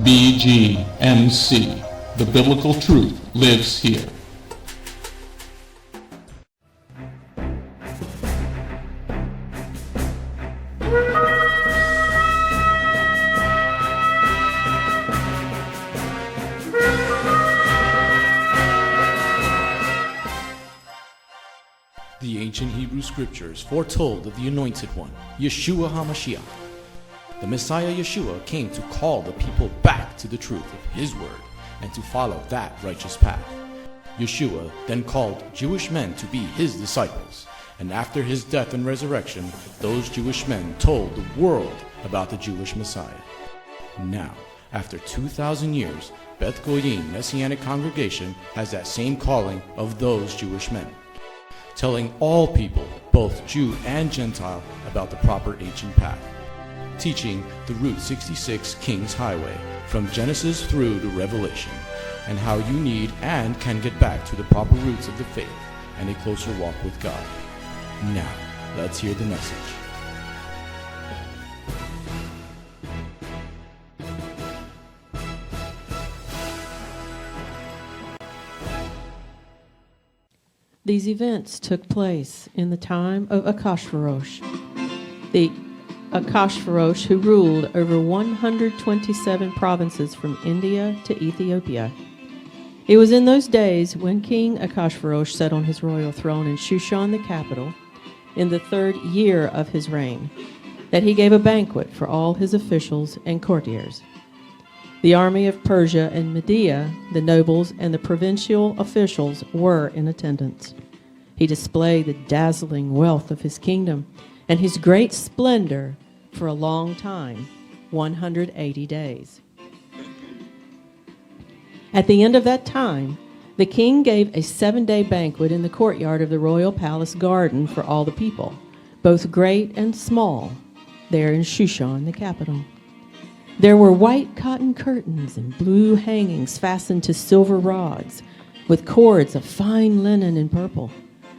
BGMC. The biblical truth lives here. The ancient Hebrew scriptures foretold of the Anointed One, Yeshua HaMashiach. The Messiah Yeshua came to call the people back to the truth of His word and to follow that righteous path. Yeshua then called Jewish men to be His disciples, and after His death and resurrection, those Jewish men told the world about the Jewish Messiah. Now, after 2,000 years, Beth Goyim Messianic Congregation has that same calling of those Jewish men, telling all people, both Jew and Gentile, about the proper ancient path, teaching the Route 66 King's Highway from Genesis through to Revelation, and how you need and can get back to the proper roots of the faith and a closer walk with God. Now, let's hear the message. These events took place in the time of Achashverosh. The Achashverosh who ruled over 127 provinces from India to Ethiopia. It was in those days when King Achashverosh sat on his royal throne in Shushan the capital, in the 3rd year of his reign, that he gave a banquet for all his officials and courtiers. The army of Persia and Media, the nobles and the provincial officials were in attendance. He displayed the dazzling wealth of his kingdom and his great splendor for a long time, 180 days. At the end of that time, the king gave a 7-day banquet in the courtyard of the royal palace garden for all the people, both great and small, there in Shushan, the capital. There were white cotton curtains and blue hangings fastened to silver rods, with cords of fine linen and purple.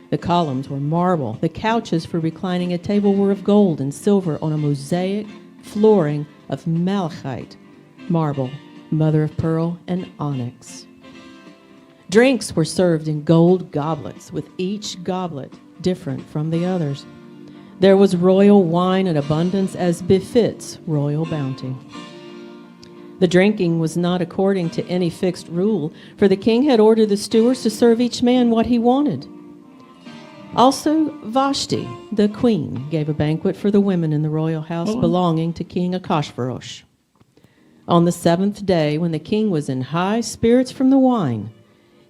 The columns were marble. The couches for reclining at table were of gold and silver on a mosaic flooring of malachite, marble, mother of pearl, and onyx. Drinks were served in gold goblets, with each goblet different from the others. There was royal wine in abundance, as befits royal bounty. The drinking was not according to any fixed rule, for the king had ordered the stewards to serve each man what he wanted. Also, Vashti, the queen, gave a banquet for the women in the royal house belonging to King Achashverosh. On the 7th day, when the king was in high spirits from the wine,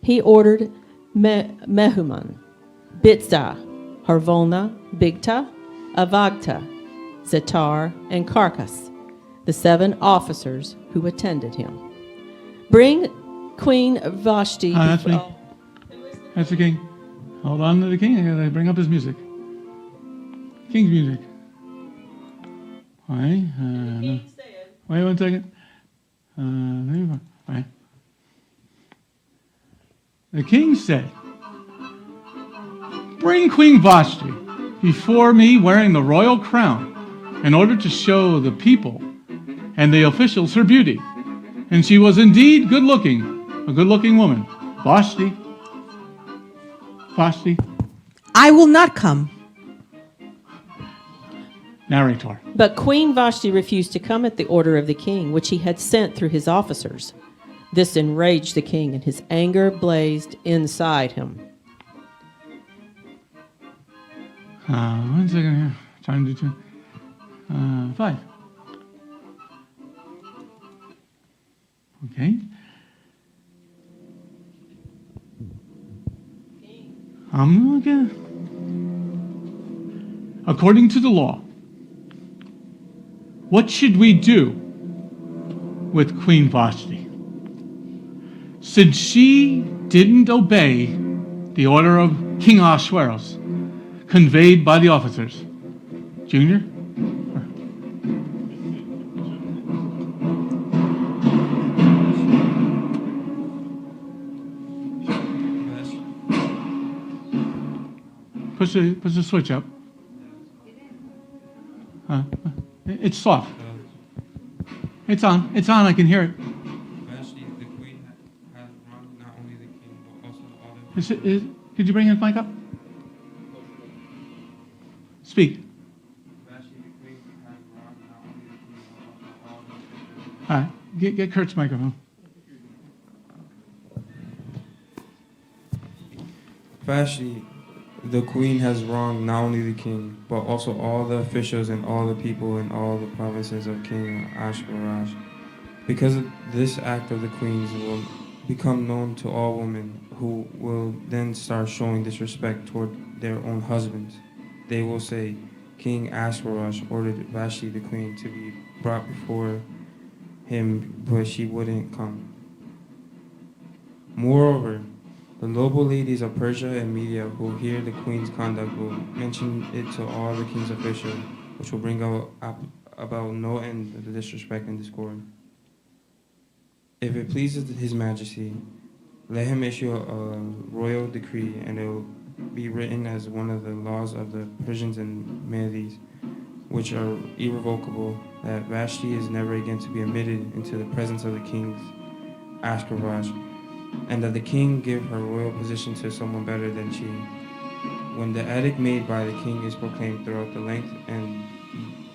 he ordered Mehuman, Bitzah, Harvolna, Bigta, Avagta, Zetar, and Carcas, the 7 officers who attended him. Bring Queen Vashti. That's me. That's the king. Hold on to the king. I gotta bring up his music. King's music. All right. No. Wait 1 second. All right. The king said, "Bring Queen Vashti before me wearing the royal crown in order to show the people and the officials her beauty." And she was indeed good-looking, a good-looking woman. Vashti. I will not come. Narrator. But Queen Vashti refused to come at the order of the king, which he had sent through his officers. This enraged the king, and his anger blazed inside him. 1 second here. Trying to do 5. Okay. I'm looking. According to the law, what should we do with Queen Vashti? Since she didn't obey the order of King Ahasuerus conveyed by the officers. Junior? Push the switch up. It's soft. It's on. It's on. I can hear it. Vashti, the queen, has wronged not only the king, but also all Could you bring his mic up? Speak. Vashti, the queen, has wronged not only the king, but also all the All right. Get Kurt's microphone. Vashti, the queen, has wronged not only the king, but also all the officials and all the people in all the provinces of King Ahasuerus. Because of this act of the queen's will become known to all women, who will then start showing disrespect toward their own husbands. They will say, King Ahasuerus ordered Vashti the queen to be brought before him, but she wouldn't come. Moreover, the noble ladies of Persia and Media who hear the queen's conduct will mention it to all the king's officials, which will bring about no end of the disrespect and discord. If it pleases his majesty, let him issue a royal decree, and it will be written as one of the laws of the Persians and Medes, which are irrevocable, that Vashti is never again to be admitted into the presence of the king's Ahasuerus, and that the king give her royal position to someone better than she. When the edict made by the king is proclaimed throughout the length and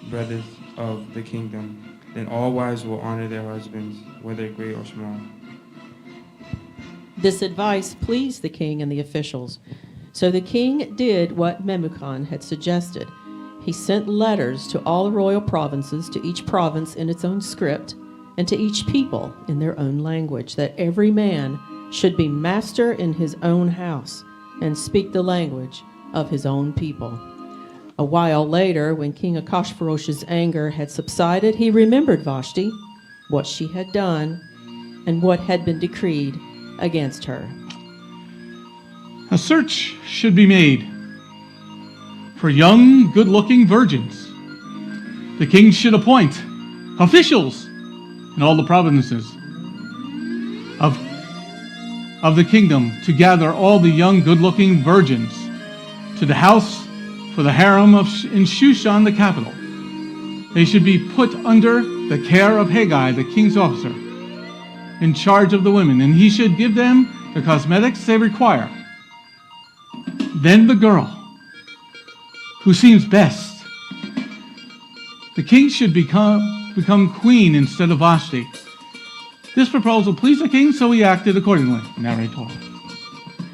breadth of the kingdom, then all wives will honor their husbands, whether great or small. This advice pleased the king and the officials. So the king did what Memucan had suggested. He sent letters to all the royal provinces, to each province in its own script, and to each people in their own language, that every man should be master in his own house and speak the language of his own people. A while later, when King Ahasuerus' anger had subsided, he remembered Vashti, what she had done, and what had been decreed against her. A search should be made for young, good-looking virgins. The king should appoint officials in all the provinces of the kingdom to gather all the young, good-looking virgins to the house for the harem in Shushan, the capital. They should be put under the care of Haggai, the king's officer, in charge of the women, and he should give them the cosmetics they require. Then the girl who seems best, the king should become queen instead of Vashti. This proposal pleased the king, so he acted accordingly. Narrator.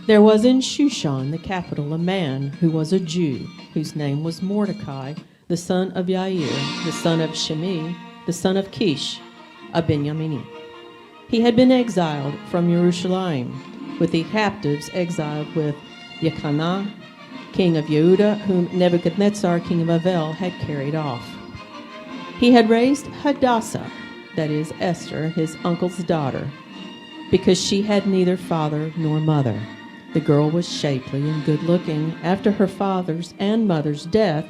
There was in Shushan, the capital, a man who was a Jew, whose name was Mordecai, the son of Yair, the son of Shimei, the son of Kish, a Benyamini. He had been exiled from Jerusalem, with the captives exiled with Yekanah, king of Yehuda, whom Nebuchadnezzar, king of Babel, had carried off. He had raised Hadassah, that is Esther, his uncle's daughter, because she had neither father nor mother. The girl was shapely and good-looking. After her father's and mother's death,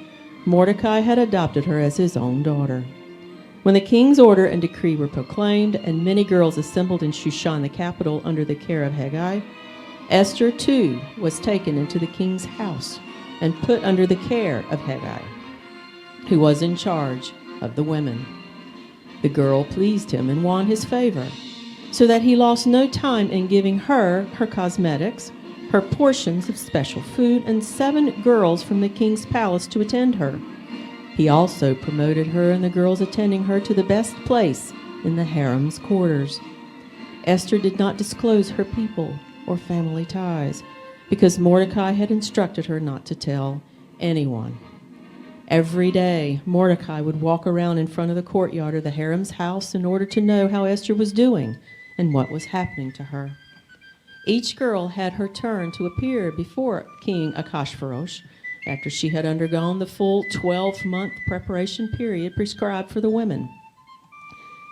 Mordecai had adopted her as his own daughter. When the king's order and decree were proclaimed, and many girls assembled in Shushan, the capital, under the care of Haggai, Esther, too, was taken into the king's house and put under the care of Haggai, who was in charge of the women. The girl pleased him and won his favor, so that he lost no time in giving her her cosmetics, her portions of special food, and 7 girls from the king's palace to attend her. He also promoted her and the girls attending her to the best place in the harem's quarters. Esther did not disclose her people or family ties, because Mordecai had instructed her not to tell anyone. Every day, Mordecai would walk around in front of the courtyard of the harem's house in order to know how Esther was doing and what was happening to her. Each girl had her turn to appear before King Ahasuerus after she had undergone the full 12-month preparation period prescribed for the women,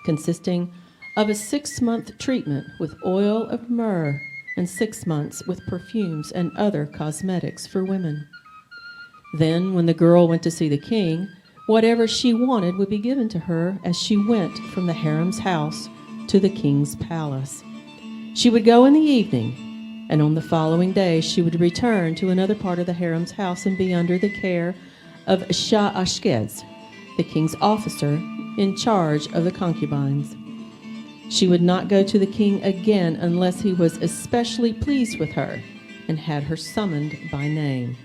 consisting of a 6-month treatment with oil of myrrh and 6 months with perfumes and other cosmetics for women. Then, when the girl went to see the king, whatever she wanted would be given to her as she went from the harem's house to the king's palace. She would go in the evening, and on the following day she would return to another part of the harem's house and be under the care of Shah-Ashkenaz, the king's officer, in charge of the concubines. She would not go to the king again unless he was especially pleased with her and had her summoned by name.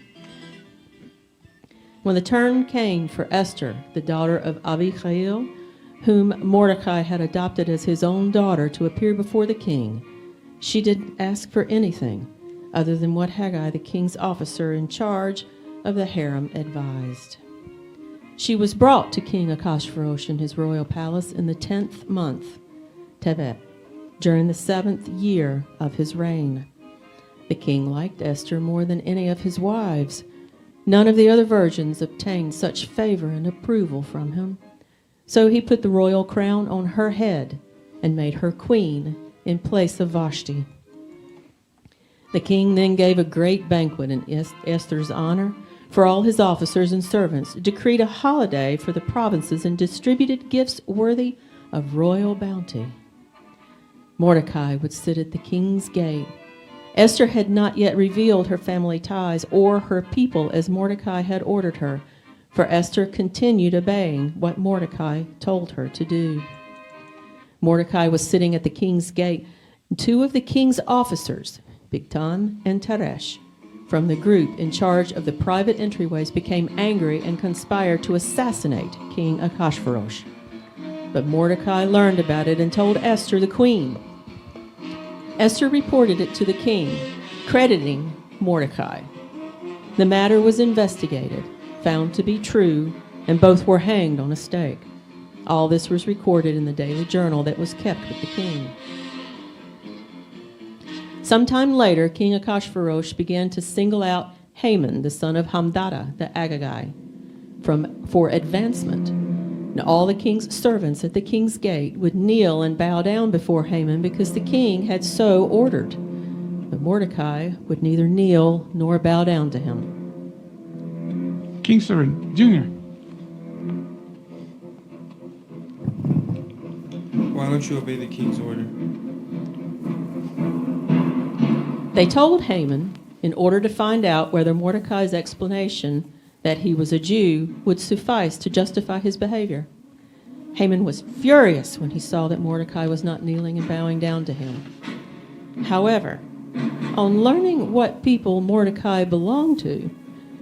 When the turn came for Esther, the daughter of Abihail, whom Mordecai had adopted as his own daughter, to appear before the king, she didn't ask for anything other than what Haggai, the king's officer in charge of the harem, advised. She was brought to King Ahasuerus in his royal palace in the 10th month, Tevet, during the 7th year of his reign. The king liked Esther more than any of his wives. None of the other virgins obtained such favor and approval from him. So he put the royal crown on her head and made her queen in place of Vashti. The king then gave a great banquet in Esther's honor for all his officers and servants, decreed a holiday for the provinces, and distributed gifts worthy of royal bounty. Mordecai would sit at the king's gate. Esther had not yet revealed her family ties or her people as Mordecai had ordered her, for Esther continued obeying what Mordecai told her to do. Mordecai was sitting at the king's gate. Two of the king's officers, Bigtan and Teresh, from the group in charge of the private entryways, became angry and conspired to assassinate King Ahasuerus. But Mordecai learned about it and told Esther, the queen. Esther reported it to the king, crediting Mordecai. The matter was investigated, found to be true, and both were hanged on a stake. All this was recorded in the daily journal that was kept with the king. Sometime later, King Ahasuerus began to single out Haman, the son of Hammedatha, the Agagite, for advancement. And all the king's servants at the king's gate would kneel and bow down before Haman because the king had so ordered. But Mordecai would neither kneel nor bow down to him. King's servant, Junior. Why don't you obey the king's order? They told Haman, in order to find out whether Mordecai's explanation that he was a Jew would suffice to justify his behavior. Haman was furious when he saw that Mordecai was not kneeling and bowing down to him. However, on learning what people Mordecai belonged to,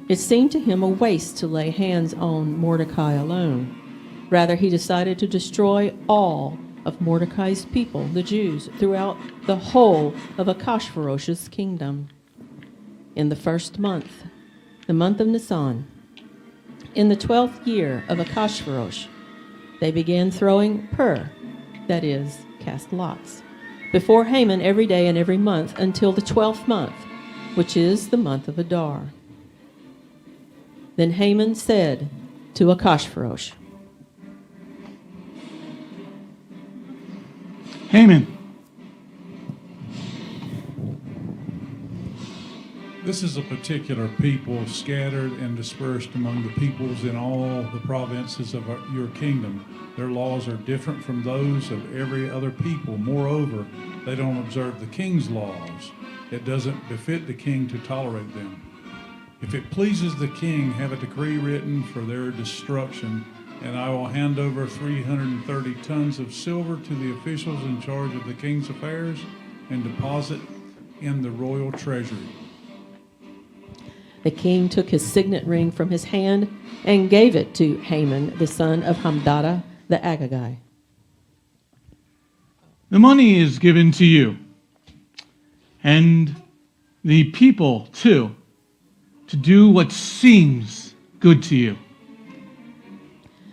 it seemed to him a waste to lay hands on Mordecai alone. Rather, he decided to destroy all of Mordecai's people, the Jews, throughout the whole of Ahasuerus' kingdom. In the first month, the month of Nisan, in the 12th year of Ahasuerus, they began throwing pur, that is, cast lots, before Haman every day and every month until the 12th month, which is the month of Adar. Then Haman said to Ahasuerus, Haman, this is a particular people scattered and dispersed among the peoples in all the provinces of your kingdom. Their laws are different from those of every other people. Moreover, they don't observe the king's laws. It doesn't befit the king to tolerate them. If it pleases the king, have a decree written for their destruction, and I will hand over 330 tons of silver to the officials in charge of the king's affairs and deposit in the royal treasury. The king took his signet ring from his hand and gave it to Haman, the son of Hammedatha, the Agagite. the money is given to you, and the people too, to do what seems good to you.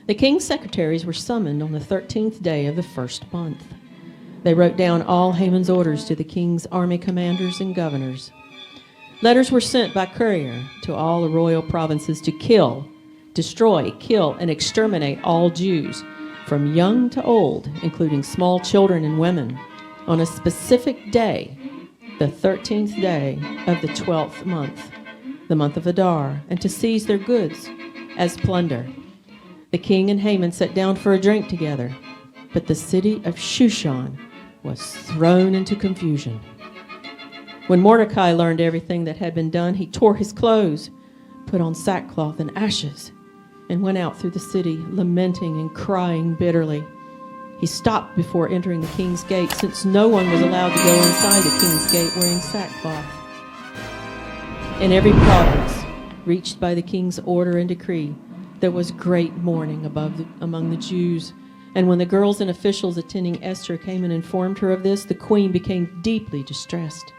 The king's secretaries were summoned on the 13th day of the first month. They wrote down all Haman's orders to the king's army commanders and governors. Letters were sent by courier to all the royal provinces to destroy, kill, and exterminate all Jews, from young to old, including small children and women, on a specific day, the 13th day of the 12th month, the month of Adar, and to seize their goods as plunder. The king and Haman sat down for a drink together, but the city of Shushan was thrown into confusion. When Mordecai learned everything that had been done, he tore his clothes, put on sackcloth and ashes. and went out through the city, lamenting and crying bitterly. He stopped before entering the king's gate, since no one was allowed to go inside the king's gate wearing sackcloth. In every province reached by the king's order and decree, there was great mourning among the Jews. And when the girls and officials attending Esther came and informed her of this, the queen became deeply distressed.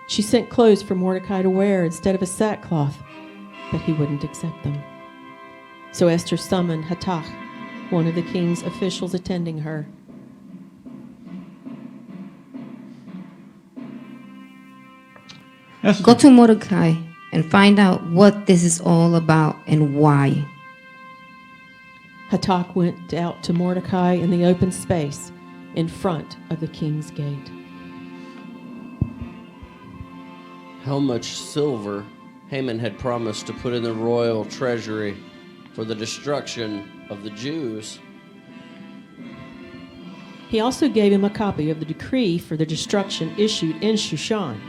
She sent clothes for Mordecai to wear instead of a sackcloth, but he wouldn't accept them. So Esther summoned Hathach, one of the king's officials attending her. Esther, Go to Mordecai and find out what this is all about and why. Hathach went out to Mordecai in the open space in front of the king's gate. How much silver Haman had promised to put in the royal treasury for the destruction of the Jews. He also gave him a copy of the decree for the destruction issued in Shushan,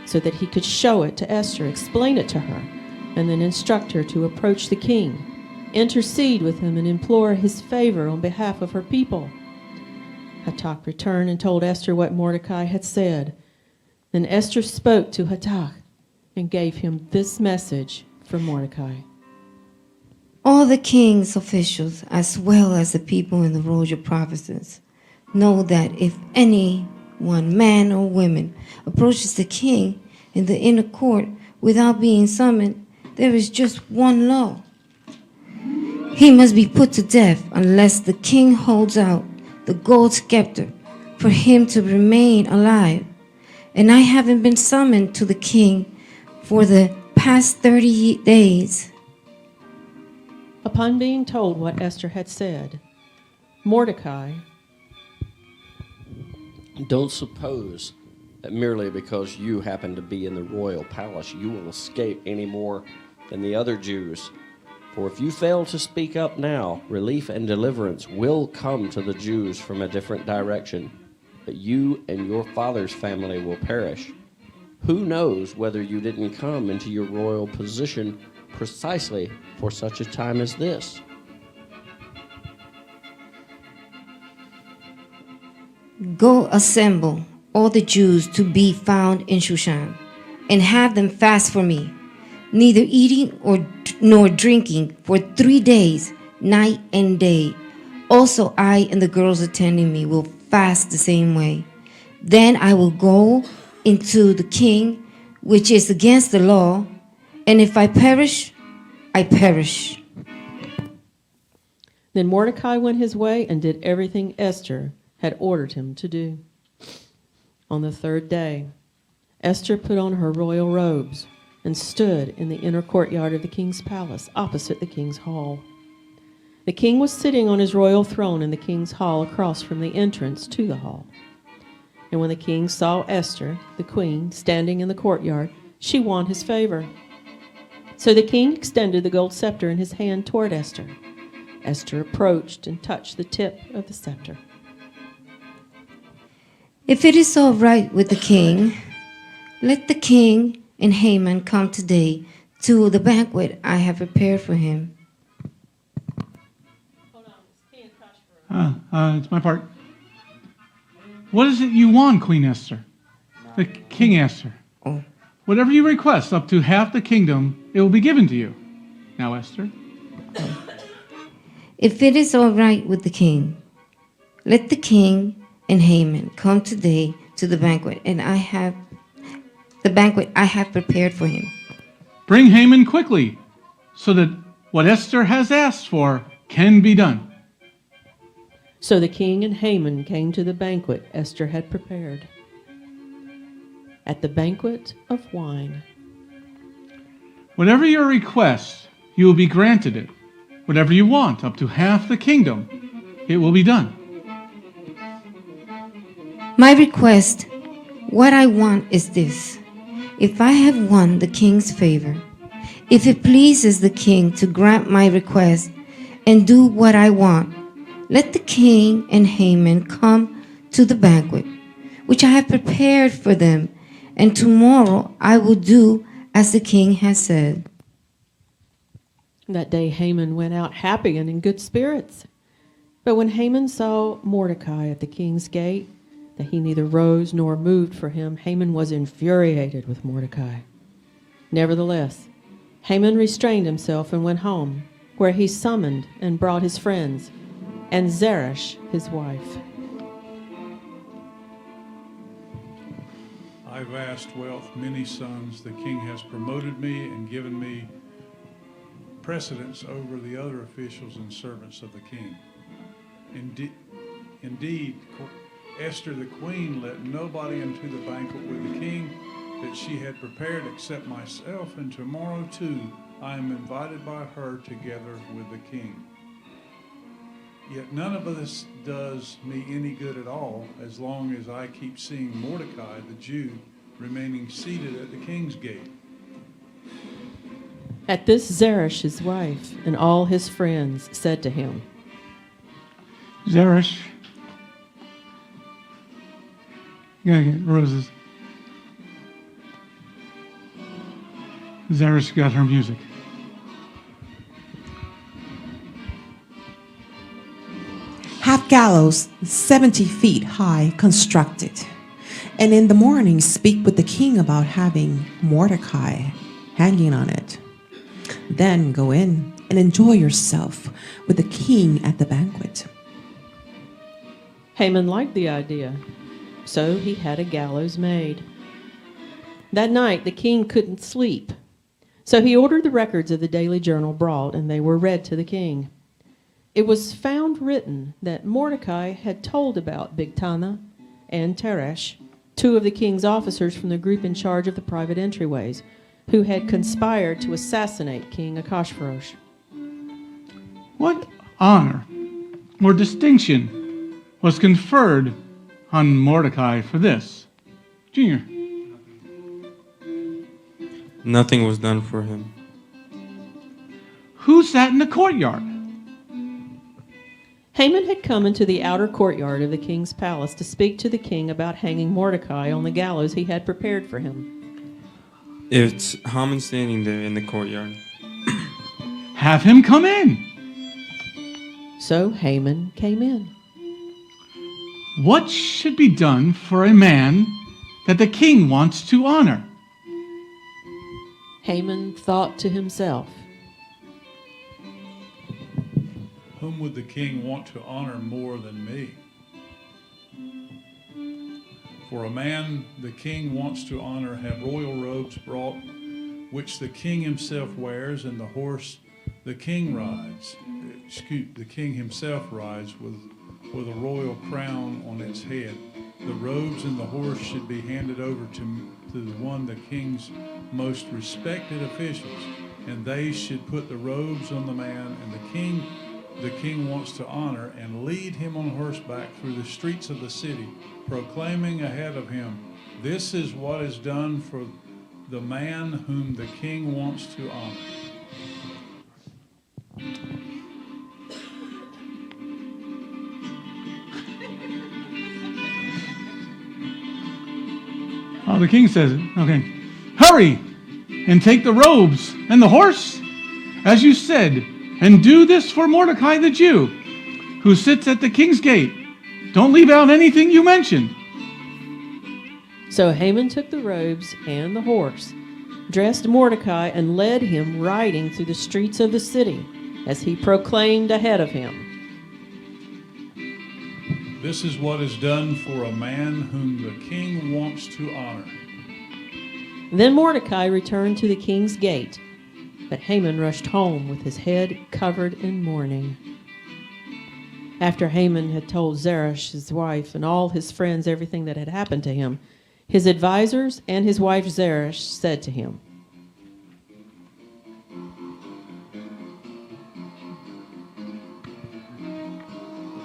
so that he could show it to Esther, explain it to her, and then instruct her to approach the king, intercede with him, and implore his favor on behalf of her people. Hathach returned and told Esther what Mordecai had said. Then Esther spoke to Hathach and gave him this message from Mordecai. All the king's officials, as well as the people in the royal provinces, know that if anyone, man or woman, approaches the king in the inner court without being summoned, there is just one law. He must be put to death unless the king holds out the gold scepter for him to remain alive. And I haven't been summoned to the king for the past 30 days. Upon being told what Esther had said, Mordecai, Don't suppose that merely because you happen to be in the royal palace, you will escape any more than the other Jews. For if you fail to speak up now, relief and deliverance will come to the Jews from a different direction, but you and your father's family will perish. Who knows whether you didn't come into your royal position precisely for such a time as this? Go assemble all the Jews to be found in Shushan, and have them fast for me, neither eating nor drinking for 3 days, night and day. Also I and the girls attending me will fast the same way. Then I will go into the king, which is against the law, and if I perish, I perish. Then Mordecai went his way and did everything Esther had ordered him to do. On the third day, Esther put on her royal robes and stood in the inner courtyard of the king's palace, opposite the king's hall. The king was sitting on his royal throne in the king's hall across from the entrance to the hall. And when the king saw Esther, the queen, standing in the courtyard, she won his favor. So the king extended the gold scepter in his hand toward Esther. Esther approached and touched the tip of the scepter. If it is all right with the king, let the king and Haman come today to the banquet I have prepared for him. It's my part. What is it you want, Queen Esther? The King Esther. Oh. Whatever you request, up to half the kingdom, it will be given to you. Now, Esther. If it is all right with the king, let the king and Haman come today to the banquet, and I have prepared for him. Bring Haman quickly, so that what Esther has asked for can be done. So the king and Haman came to the banquet Esther had prepared. At the banquet of wine. Whatever your request, you will be granted it. Whatever you want, up to half the kingdom, it will be done. My request, what I want is this. If I have won the king's favor, if it pleases the king to grant my request and do what I want, let the king and Haman come to the banquet, which I have prepared for them, and tomorrow I will do as the king has said. That day Haman went out happy and in good spirits. But when Haman saw Mordecai at the king's gate, that he neither rose nor moved for him, Haman was infuriated with Mordecai. Nevertheless, Haman restrained himself and went home, where he summoned and brought his friends, and Zeresh, his wife. I've vast wealth, many sons. The king has promoted me and given me precedence over the other officials and servants of the king. Indeed, Esther the queen let nobody into the banquet with the king that she had prepared except myself, and tomorrow too I am invited by her together with the king. Yet none of this does me any good at all, as long as I keep seeing Mordecai the Jew remaining seated at the king's gate. At this Zeresh, his wife, and all his friends said to him, Zeresh, you gotta get roses. Zeresh got her music. Have gallows 70 feet high constructed, and in the morning speak with the king about having Mordecai hanging on it. Then go in and enjoy yourself with the king at the banquet. Haman liked the idea, so he had a gallows made. That night the king couldn't sleep, so he ordered the records of the daily journal brought, and they were read to the king. It was found written that Mordecai had told about Bigtana and Teresh, two of the king's officers from the group in charge of the private entryways, who had conspired to assassinate King Ahasuerus. What honor or distinction was conferred on Mordecai for this? Junior. Nothing was done for him. Who sat in the courtyard? Haman had come into the outer courtyard of the king's palace to speak to the king about hanging Mordecai on the gallows he had prepared for him. It's Haman standing there in the courtyard. Have him come in. So Haman came in. What should be done for a man that the king wants to honor? Haman thought to himself, Whom would the king want to honor more than me? For a man the king wants to honor have royal robes brought, which the king himself wears, and the horse the king rides, the king himself rides with a royal crown on its head. The robes and the horse should be handed over to the one the king's most respected officials, and they should put the robes on the man and the king wants to honor, and lead him on horseback through the streets of the city, proclaiming ahead of him, "This is what is done for the man whom the king wants to honor." Oh, the king says it. Okay. Hurry and take the robes and the horse, as you said, and do this for Mordecai the Jew, who sits at the king's gate. Don't leave out anything you mentioned. So Haman took the robes and the horse, dressed Mordecai, and led him riding through the streets of the city, as he proclaimed ahead of him, This is what is done for a man whom the king wants to honor. Then Mordecai returned to the king's gate, but Haman rushed home with his head covered in mourning. After Haman had told Zeresh, his wife, and all his friends everything that had happened to him, his advisors and his wife Zeresh said to him,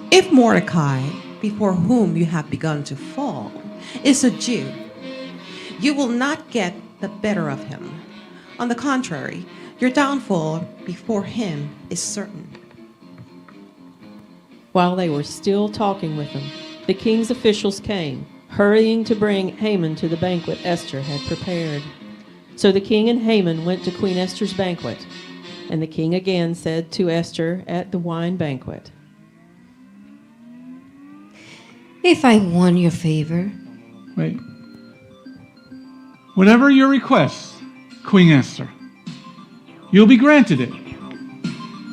If Mordecai, before whom you have begun to fall, is a Jew, you will not get the better of him. On the contrary, your downfall before him is certain. While they were still talking with him, the king's officials came, hurrying to bring Haman to the banquet Esther had prepared. So the king and Haman went to Queen Esther's banquet. And the king again said to Esther at the wine banquet, If I won your favor, Wait. Whatever your request, Queen Esther, you'll be granted it.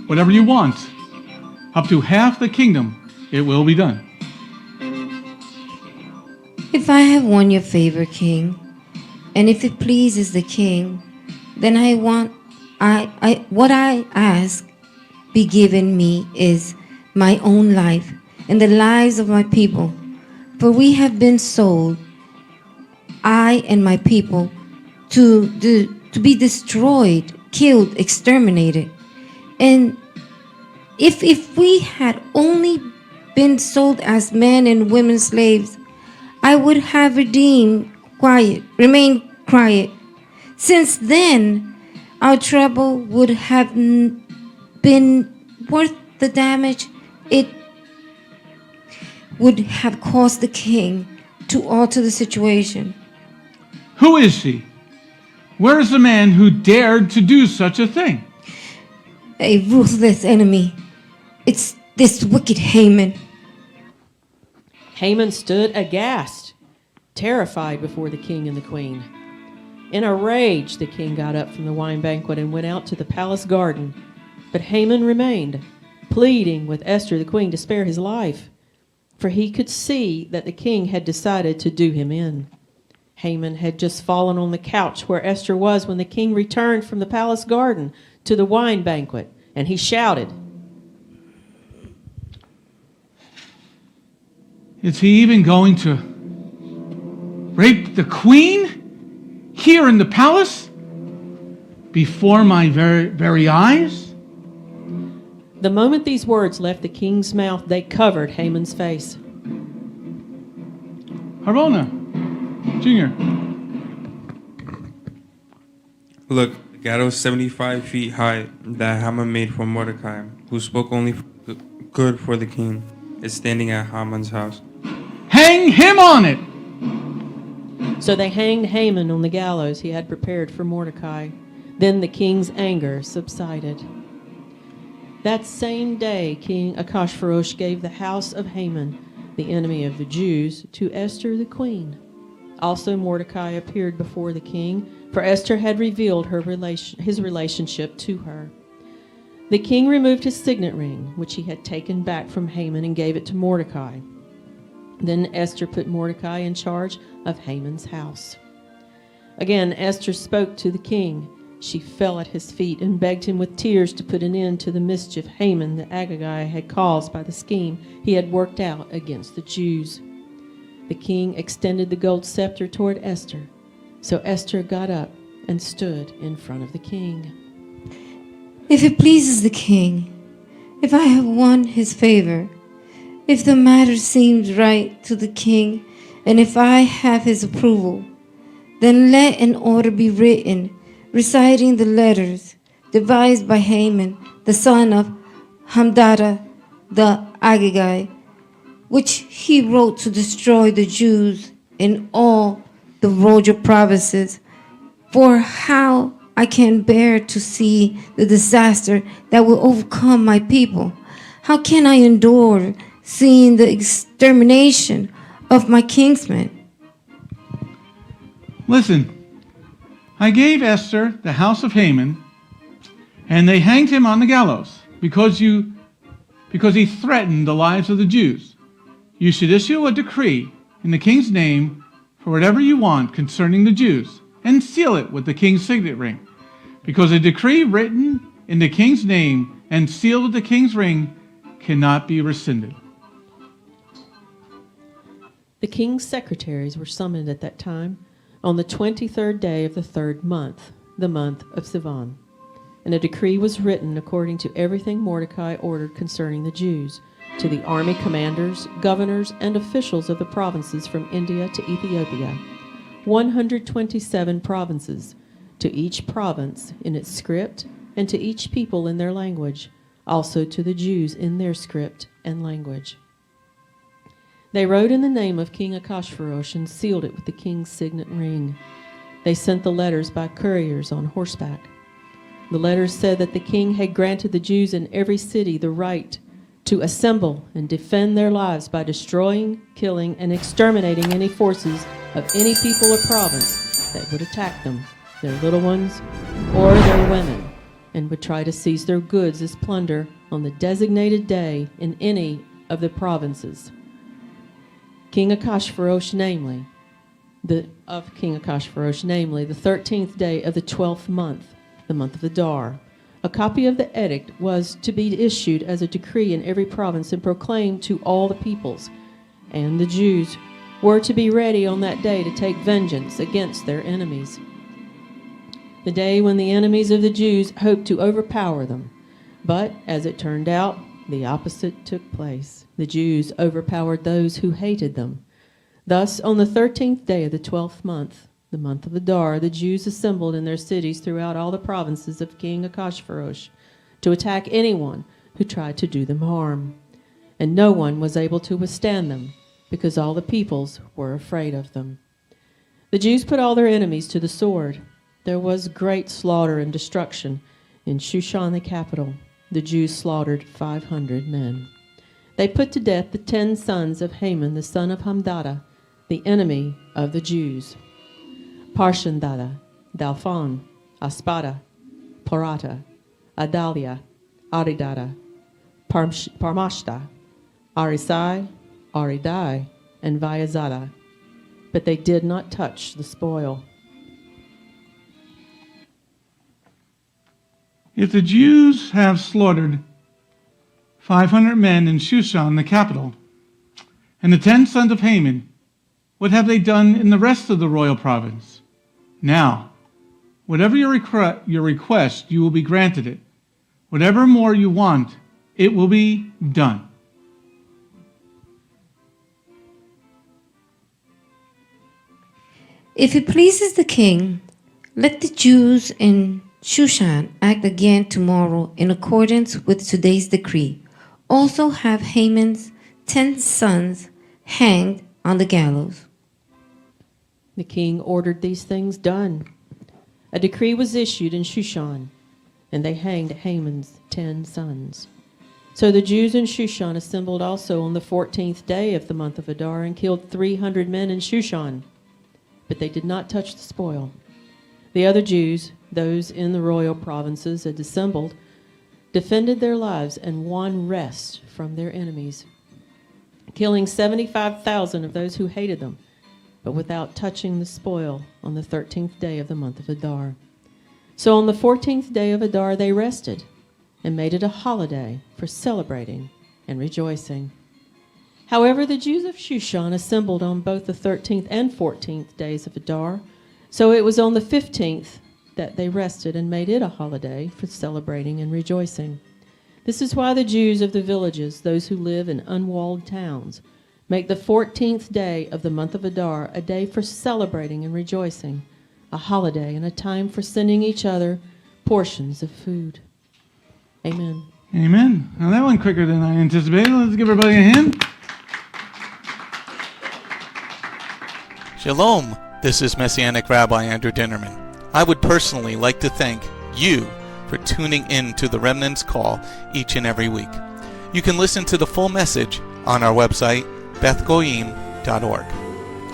Whatever you want, up to half the kingdom, it will be done. if I have won your favor, king, and if it pleases the king, then what I ask be given me is my own life and the lives of my people. For we have been sold, I and my people, to be destroyed, killed, exterminated. And if we had only been sold as men and women slaves, I would have remained quiet. Since then, our trouble would have been worth the damage it would have caused the king to alter the situation. Who is she? Where is the man who dared to do such a thing? A ruthless enemy. It's this wicked Haman. Haman stood aghast, terrified before the king and the queen. In a rage, the king got up from the wine banquet and went out to the palace garden. But Haman remained, pleading with Esther the queen to spare his life, for he could see that the king had decided to do him in. Haman had just fallen on the couch where Esther was when the king returned from the palace garden to the wine banquet, and he shouted, Is he even going to rape the queen here in the palace before my very eyes? The moment these words left the king's mouth, they covered Haman's face. Harona, Junior. Look, the gallows 75 feet high that Haman made for Mordecai, who spoke only good for the king, is standing at Haman's house. Hang him on it! So they hanged Haman on the gallows he had prepared for Mordecai. Then the king's anger subsided. That same day, King Ahasuerus gave the house of Haman, the enemy of the Jews, to Esther the queen. Also Mordecai appeared before the king, for Esther had revealed his relationship to her. The king removed his signet ring, which he had taken back from Haman, and gave it to Mordecai. Then Esther put Mordecai in charge of Haman's house. Again, Esther spoke to the king. She fell at his feet and begged him with tears to put an end to the mischief Haman the Agagite had caused by the scheme he had worked out against the Jews. The king extended the gold scepter toward Esther. So Esther got up and stood in front of the king. If it pleases the king, if I have won his favor, if the matter seems right to the king, and if I have his approval, then let an order be written reciting the letters devised by Haman, the son of Hammedatha the Agagite, which he wrote to destroy the Jews in all the royal provinces. For how I can bear to see the disaster that will overcome my people. How can I endure seeing the extermination of my kinsmen? Listen, I gave Esther the house of Haman, and they hanged him on the gallows because he threatened the lives of the Jews. You should issue a decree in the king's name for whatever you want concerning the Jews, and seal it with the king's signet ring, because a decree written in the king's name and sealed with the king's ring cannot be rescinded. The king's secretaries were summoned at that time on the 23rd day of the 3rd month, the month of Sivan. And a decree was written according to everything Mordecai ordered concerning the Jews, to the army commanders, governors, and officials of the provinces from India to Ethiopia, 127 provinces, to each province in its script, and to each people in their language, also to the Jews in their script and language. They wrote in the name of King Ahasuerus and sealed it with the king's signet ring. They sent the letters by couriers on horseback. The letters said that the king had granted the Jews in every city the right to assemble and defend their lives by destroying, killing, and exterminating any forces of any people or province that would attack them, their little ones or their women, and would try to seize their goods as plunder on the designated day in any of the provinces. King Ahasuerus, namely, the 13th day of the 12th month, the month of Adar. A copy of the edict was to be issued as a decree in every province and proclaimed to all the peoples, and the Jews were to be ready on that day to take vengeance against their enemies. The day when the enemies of the Jews hoped to overpower them. But, as it turned out, the opposite took place. The Jews overpowered those who hated them. Thus, on the 13th day of the 12th month, the month of Adar, the Jews assembled in their cities throughout all the provinces of King Ahasuerus to attack anyone who tried to do them harm. And no one was able to withstand them, because all the peoples were afraid of them. The Jews put all their enemies to the sword. There was great slaughter and destruction in Shushan the capital. The Jews slaughtered 500 men. They put to death the 10 sons of Haman, the son of Hamdata, the enemy of the Jews: Parshandada, Dalphon, Aspada, Porata, Adalia, Aridata, Parmashta, Arisai, Aridai, and Vayazada. But they did not touch the spoil. If the Jews have slaughtered 500 men in Shushan, the capital, and the 10 sons of Haman, what have they done in the rest of the royal province? Now, whatever your request, you will be granted it. Whatever more you want, it will be done. If it pleases the king, let the Jews in Shushan act again tomorrow in accordance with today's decree. Also have Haman's 10 sons hanged on the gallows. The king ordered these things done. A decree was issued in Shushan, and they hanged Haman's 10 sons. So the Jews in Shushan assembled also on the 14th day of the month of Adar and killed 300 men in Shushan, but they did not touch the spoil. The other Jews, those in the royal provinces, had assembled, defended their lives, and won rest from their enemies, killing 75,000 of those who hated them, but without touching the spoil on the 13th day of the month of Adar. So on the 14th day of Adar they rested and made it a holiday for celebrating and rejoicing. However, the Jews of Shushan assembled on both the 13th and 14th days of Adar, so it was on the 15th that they rested and made it a holiday for celebrating and rejoicing. This is why the Jews of the villages, those who live in unwalled towns, make the 14th day of the month of Adar a day for celebrating and rejoicing, a holiday and a time for sending each other portions of food. Amen. Amen. Now that went quicker than I anticipated. Let's give everybody a hand. Shalom. This is Messianic Rabbi Andrew Dinnerman. I would personally like to thank you for tuning in to the Remnant's Call each and every week. You can listen to the full message on our website, Bgmctv.org.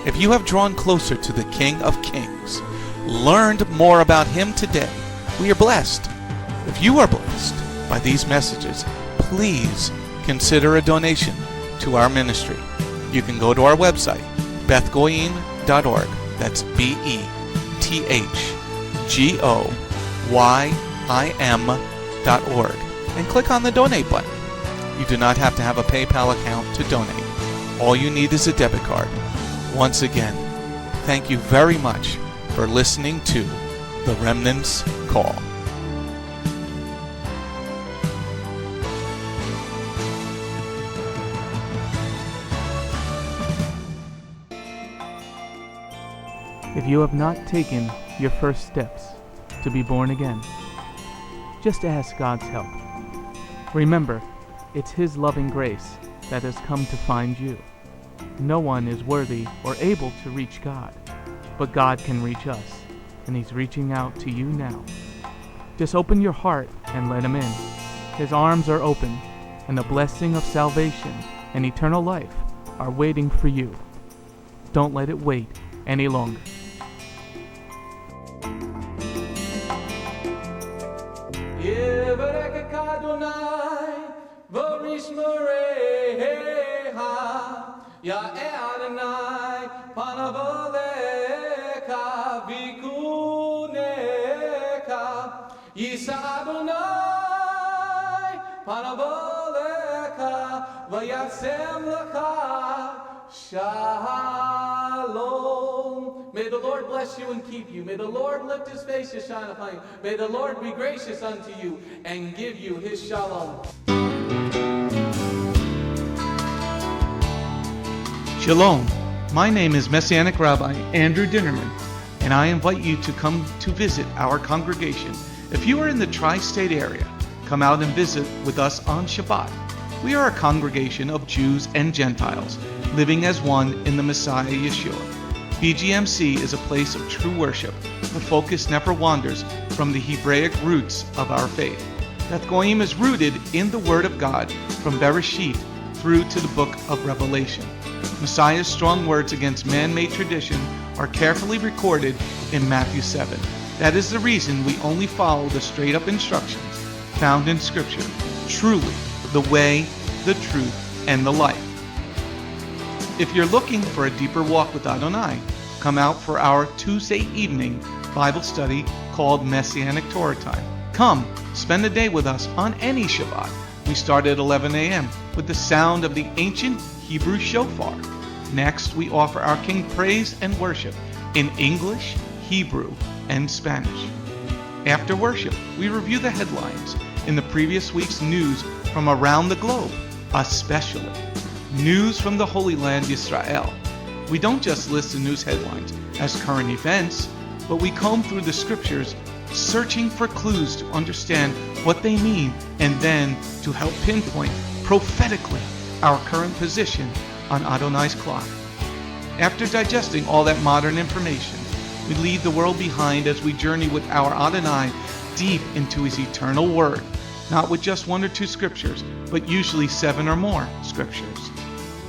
If you have drawn closer to the King of Kings, learned more about Him today, we are blessed. If you are blessed by these messages, please consider a donation to our ministry. You can go to our website, Bethgoyim.org. That's BETHGOYIM.org, and click on the donate button. You do not have to have a PayPal account to donate. All you need is a debit card. Once again, thank you very much for listening to The Remnant's Call. If you have not taken your first steps to be born again, just ask God's help. Remember, it's His loving grace that has come to find you. No one is worthy or able to reach God, but God can reach us, and He's reaching out to you now. Just open your heart and let him in. His arms are open, and the blessing of salvation and eternal life are waiting for you. Don't let it wait any longer. Shalom. May the Lord bless you and keep you. May the Lord lift his face to shine upon you. May the Lord be gracious unto you and give you his shalom. Shalom. My name is Messianic Rabbi Andrew Dinnerman, and I invite you to come to visit our congregation. If you are in the tri-state area, come out and visit with us on Shabbat. We are a congregation of Jews and Gentiles, living as one in the Messiah Yeshua. BGMC is a place of true worship. The focus never wanders from the Hebraic roots of our faith. Beth Goyim is rooted in the Word of God from Bereshit through to the Book of Revelation. Messiah's strong words against man-made tradition are carefully recorded in Matthew 7. That is the reason we only follow the straight-up instructions found in Scripture. Truly, the way, the truth, and the life. If you're looking for a deeper walk with Adonai, come out for our Tuesday evening Bible study called Messianic Torah Time. Come, spend a day with us on any Shabbat. We start at 11 a.m. with the sound of the ancient Hebrew shofar. Next, we offer our King praise and worship in English, Hebrew, and Spanish. After worship, we review the headlines in the previous week's news from around the globe, especially news from the Holy Land, Israel. We don't just list the news headlines as current events, but we comb through the scriptures, searching for clues to understand what they mean and then to help pinpoint prophetically our current position on Adonai's clock. After digesting all that modern information, we leave the world behind as we journey with our Adonai deep into his eternal word, not with just one or two scriptures, but usually 7 or more scriptures.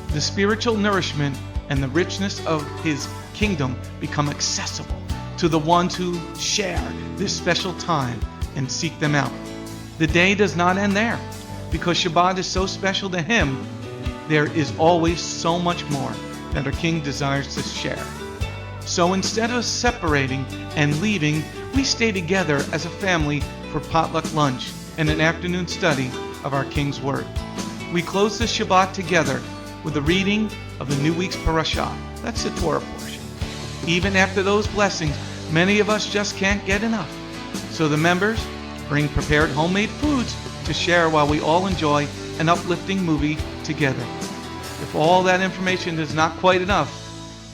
The spiritual nourishment and the richness of his kingdom become accessible to the ones who share this special time and seek them out. The day does not end there. Because Shabbat is so special to him, there is always so much more that our King desires to share. So instead of separating and leaving, we stay together as a family for potluck lunch and an afternoon study of our King's Word. We close the Shabbat together with the reading of the new week's parashah. That's the Torah portion. Even after those blessings, many of us just can't get enough. So the members bring prepared homemade foods to share while we all enjoy an uplifting movie together. If all that information is not quite enough,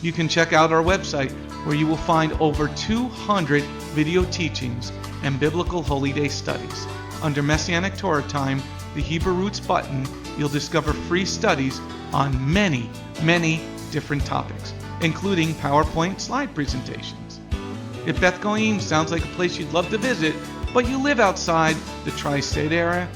you can check out our website where you will find over 200 video teachings and biblical holy day studies. Under Messianic Torah Time, the Hebrew Roots button, you'll discover free studies on many, many different topics, including PowerPoint slide presentations. If Beth Goyim sounds like a place you'd love to visit, but you live outside the tri-state area,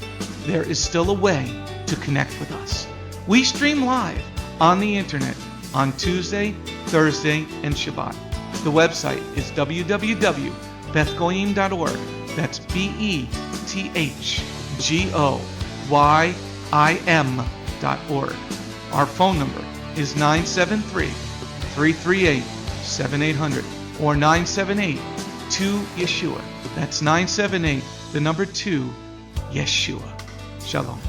there is still a way to connect with us. We stream live on the internet on Tuesday, Thursday, and Shabbat. The website is www.bethgoyim.org. That's BETHGOYIM.org. Our phone number is 973-338-7800 or 978-2-YESHUA. That's 978, the number 2, Yeshua. Shalom.